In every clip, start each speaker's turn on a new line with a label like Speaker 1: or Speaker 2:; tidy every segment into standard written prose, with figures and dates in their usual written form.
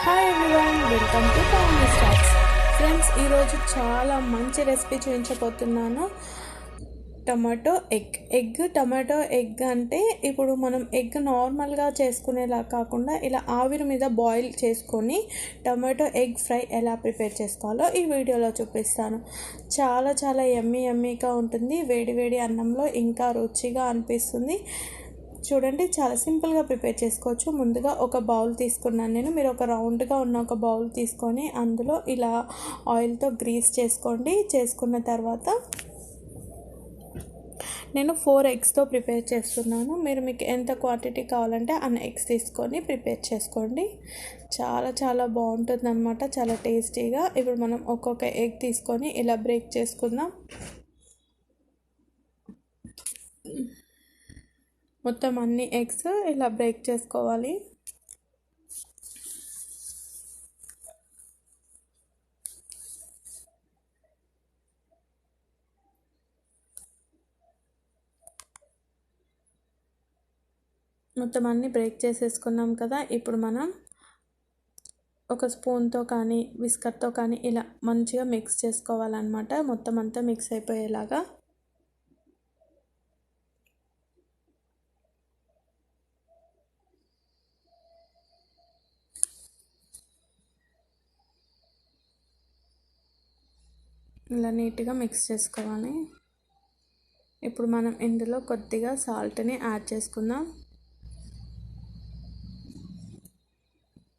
Speaker 1: Hi everyone, welcome to Pavani stars. Friends, ఈరోజు చాలా మంచి రెసిపీ చూపించబోతున్నాను. టమాటో టమాటో ఎగ్ అంటే ఇప్పుడు మనం ఎగ్ నార్మల్గా చేసుకునేలా కాకుండా ఇలా ఆవిరి మీద బాయిల్ చేసుకొని టమాటో ఎగ్ ఫ్రై ఎలా ప్రిపేర్ చేసుకోవాలో ఈ వీడియోలో చూపిస్తాను. చాలా చాలా యమ్మీగా ఉంటుంది. వేడి వేడి అన్నంలో ఇంకా రుచిగా అనిపిస్తుంది. చూడండి, చాలా సింపుల్గా ప్రిపేర్ చేసుకోవచ్చు. ముందుగా ఒక బౌల్ తీసుకున్నాను నేను. మీరు ఒక రౌండ్గా ఉన్న ఒక బౌల్ తీసుకొని అందులో ఇలా ఆయిల్తో గ్రీస్ చేసుకోండి. చేసుకున్న తర్వాత నేను 4 ఎగ్స్తో ప్రిపేర్ చేస్తున్నాను. మీకు ఎంత క్వాంటిటీ కావాలంటే అన్ని ఎగ్స్ తీసుకొని ప్రిపేర్ చేసుకోండి. చాలా చాలా బాగుంటుంది అన్నమాట, చాలా టేస్టీగా. ఇప్పుడు మనం ఒక్కొక్క ఎగ్ తీసుకొని ఇలా బ్రేక్ చేసుకుందాం. మొత్తం అన్ని ఎగ్స్ ఇలా బ్రేక్ చేసుకోవాలి. మొత్తం అన్నీ బ్రేక్ చేసేసుకున్నాం కదా. ఇప్పుడు మనం ఒక స్పూన్తో కానీ విస్కర్తో కానీ ఇలా మంచిగా మిక్స్ చేసుకోవాలన్నమాట. మొత్తం అంతా మిక్స్ అయిపోయేలాగా. ఇలా నీట్గా మిక్స్ చేసుకోవాలి. ఇప్పుడు మనం ఇందులో కొద్దిగా సాల్ట్ని యాడ్ చేసుకుందాం.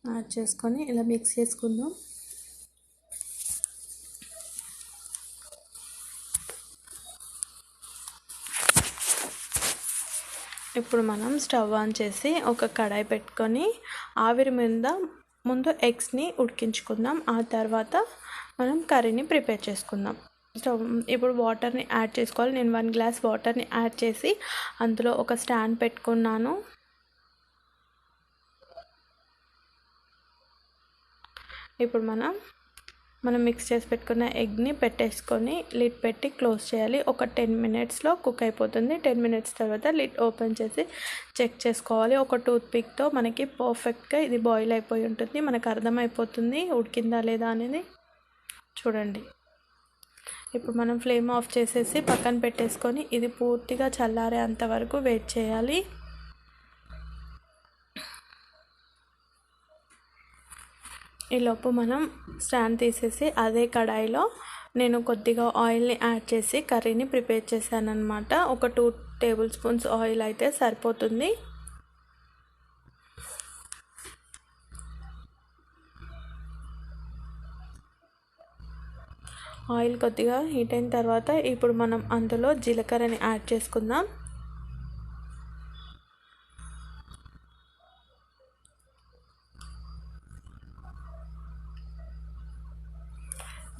Speaker 1: యాడ్ చేసుకొని ఇలా మిక్స్ చేసుకుందాం. ఇప్పుడు మనం స్టవ్ ఆన్ చేసి ఒక కడాయి పెట్టుకొని ఆవిరి మీద ముందు ఎగ్స్ని ఉడికించుకుందాం. ఆ తర్వాత మనం కర్రీని ప్రిపేర్ చేసుకుందాం. ఇప్పుడు వాటర్ని యాడ్ చేసుకోవాలి. నేను 1 గ్లాస్ వాటర్ని యాడ్ చేసి అందులో ఒక స్టాండ్ పెట్టుకున్నాను. ఇప్పుడు మనం మిక్స్ చేసి పెట్టుకున్న ఎగ్ని పెట్టేసుకొని లిడ్ పెట్టి క్లోజ్ చేయాలి. ఒక 10 మినిట్స్లో కుక్ అయిపోతుంది. 10 మినిట్స్ తర్వాత లిడ్ ఓపెన్ చేసి చెక్ చేసుకోవాలి. ఒక టూత్ పిక్తో మనకి పర్ఫెక్ట్గా ఇది బాయిల్ అయిపోయి ఉంటుంది. మనకు అర్థమైపోతుంది ఉడికిందా లేదా అనేది. చూడండి, ఇప్పుడు మనం ఫ్లేమ్ ఆఫ్ చేసేసి పక్కన పెట్టేసుకొని ఇది పూర్తిగా చల్లారే అంతవరకు వెయిట్ చేయాలి. ఈలోపు మనం స్టాండ్ తీసేసి అదే కడాయిలో నేను కొద్దిగా ఆయిల్ని యాడ్ చేసి కర్రీని ప్రిపేర్ చేశాను అన్నమాట. ఒక 2 టేబుల్ స్పూన్స్ ఆయిల్ అయితే సరిపోతుంది. ఆయిల్ కొద్దిగా హీట్ అయిన తర్వాత ఇప్పుడు మనం అందులో జీలకర్రని యాడ్ చేసుకుందాం.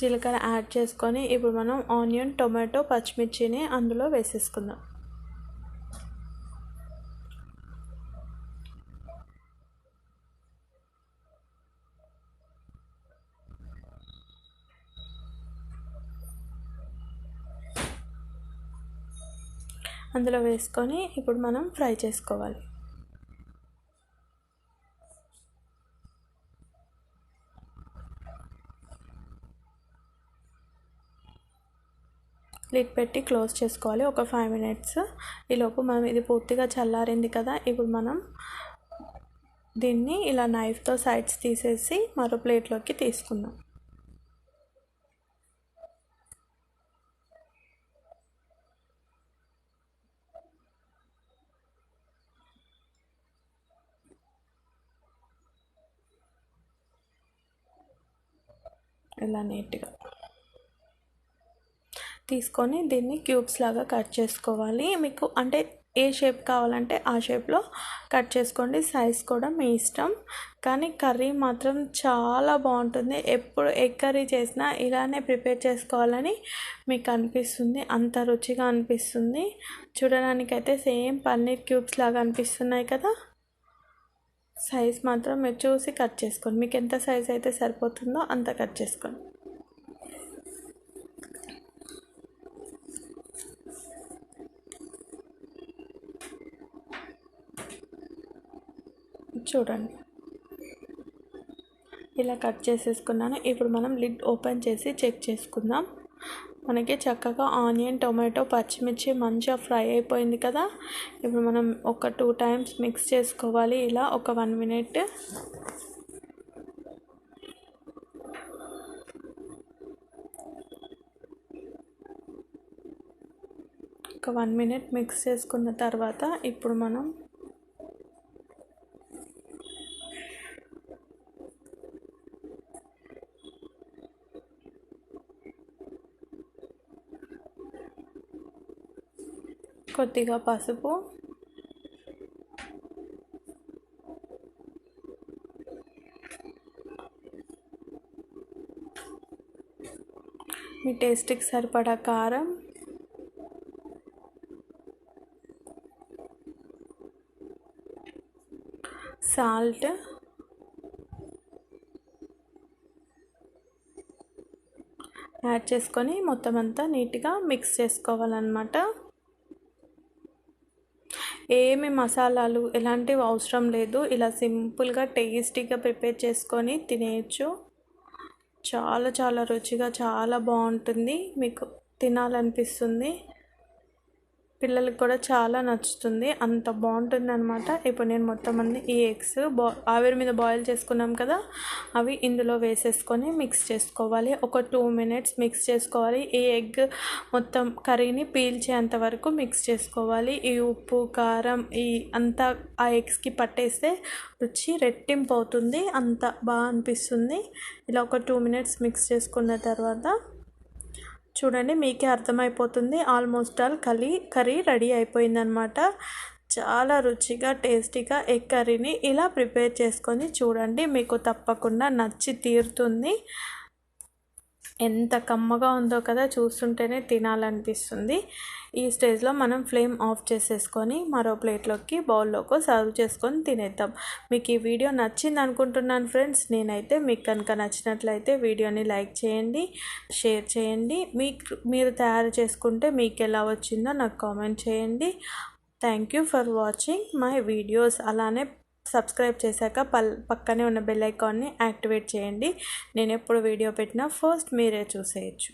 Speaker 1: జీలకర్ర యాడ్ చేసుకొని ఇప్పుడు మనం ఆనియన్, టొమాటో, పచ్చిమిర్చిని అందులో వేసేసుకుందాం. అందులో వేసుకొని ఇప్పుడు మనం ఫ్రై చేసుకోవాలి. లిడ్ పెట్టి క్లోజ్ చేసుకోవాలి ఒక 5 మినిట్స్. ఈలోపు మనం ఇది పూర్తిగా చల్లారింది కదా. ఇప్పుడు మనం దీన్ని ఇలా నైఫ్తో సైడ్స్ తీసేసి మరో ప్లేట్లోకి తీసుకుందాం. ఇలా నీట్గా తీసుకొని దీన్ని క్యూబ్స్ లాగా కట్ చేసుకోవాలి. మీకు అంటే ఏ షేప్ కావాలంటే ఆ షేప్లో కట్ చేసుకోండి. సైజ్ కూడా మీ ఇష్టం. కానీ కర్రీ మాత్రం చాలా బాగుంటుంది. ఎప్పుడు ఎగ్ కర్రీ చేసినా ఇలానే ప్రిపేర్ చేసుకోవాలని మీకు అనిపిస్తుంది. అంత రుచిగా అనిపిస్తుంది. చూడడానికైతే సేమ్ పన్నీర్ క్యూబ్స్ లాగా అనిపిస్తున్నాయి కదా. సైజ్ మాత్రం మీరు చూసి కట్ చేసుకోండి. మీకు ఎంత సైజ్ అయితే సరిపోతుందో అంత కట్ చేసుకోండి. చూడండి, ఇలా కట్ చేసేసుకున్నాను. ఇప్పుడు మనం లిడ్ ఓపెన్ చేసి చెక్ చేసుకుందాం. మనకి చక్కగా ఆనియన్, టొమాటో, పచ్చిమిర్చి మంచిగా ఫ్రై అయిపోయింది కదా. ఇప్పుడు మనం ఒక 2 టైమ్స్ మిక్స్ చేసుకోవాలి. ఇలా ఒక 1 మినిట్. ఒక 1 మినిట్ మిక్స్ చేసుకున్న తర్వాత ఇప్పుడు మనం కొద్దిగా పసుపు, మీ టేస్ట్కి సరిపడా కారం, సాల్ట్, యాడ్ చేసుకొని మొత్తం అంతా నీట్గా మిక్స్ చేసుకోవాలన్నమాట. ఏమి మసాలాలు ఎలాంటివి అవసరం లేదు. ఇలా సింపుల్గా టేస్టీగా ప్రిపేర్ చేసుకొని తినేయచ్చు. చాలా చాలా రుచిగా చాలా బాగుంటుంది. మీకు తినాలనిపిస్తుంది. పిల్లలకి కూడా చాలా నచ్చుతుంది. అంత బాగుంటుంది అనమాట. ఇప్పుడు నేను మొత్తం అన్ని ఈ ఎగ్స్ ఆవిరి మీద బాయిల్ చేసుకున్నాం కదా, అవి ఇందులో వేసేసుకొని మిక్స్ చేసుకోవాలి. ఒక 2 మినిట్స్ మిక్స్ చేసుకోవాలి. ఈ ఎగ్ మొత్తం కర్రీని పీల్చేంత వరకు మిక్స్ చేసుకోవాలి. ఈ ఉప్పు, కారం అంతా ఆ ఎగ్స్కి పట్టేస్తే రుచి రెట్టింపు అవుతుంది. అంత బాగా అనిపిస్తుంది. ఇలా ఒక 2 మినిట్స్ మిక్స్ చేసుకున్న తర్వాత చూడండి, మీకే అర్థమైపోతుంది. ఆల్మోస్ట్ ఆల్ కర్రీ రెడీ అయిపోయిందనమాట. చాలా రుచిగా టేస్టీగా ఎగ్ కర్రీని ఇలా ప్రిపేర్ చేసుకొని చూడండి. మీకు తప్పకుండా నచ్చి తీరుతుంది. ఎంత కమ్మగా ఉందో కదా, చూస్తుంటేనే తినాలనిపిస్తుంది. ఈ స్టేజ్లో మనం ఫ్లేమ్ ఆఫ్ చేసేసుకొని మరో ప్లేట్లోకి బౌల్లోకి సర్వ్ చేసుకొని తినేద్దాం. మీకు ఈ వీడియో నచ్చింది అనుకుంటున్నాను ఫ్రెండ్స్. నేనైతే మీకు కనుక నచ్చినట్లయితే వీడియోని లైక్ చేయండి, షేర్ చేయండి. మీరు తయారు చేసుకుంటే మీకు ఎలా వచ్చిందో నాకు కామెంట్ చేయండి. Thank you for watching my videos. అలానే సబ్స్క్రైబ్ చేశాక పక్కనే ఉన్న బెల్ ఐకాన్ని యాక్టివేట్ చేయండి. నేను ఎప్పుడు వీడియో పెట్టినా ఫస్ట్ మీరే చూసేయచ్చు.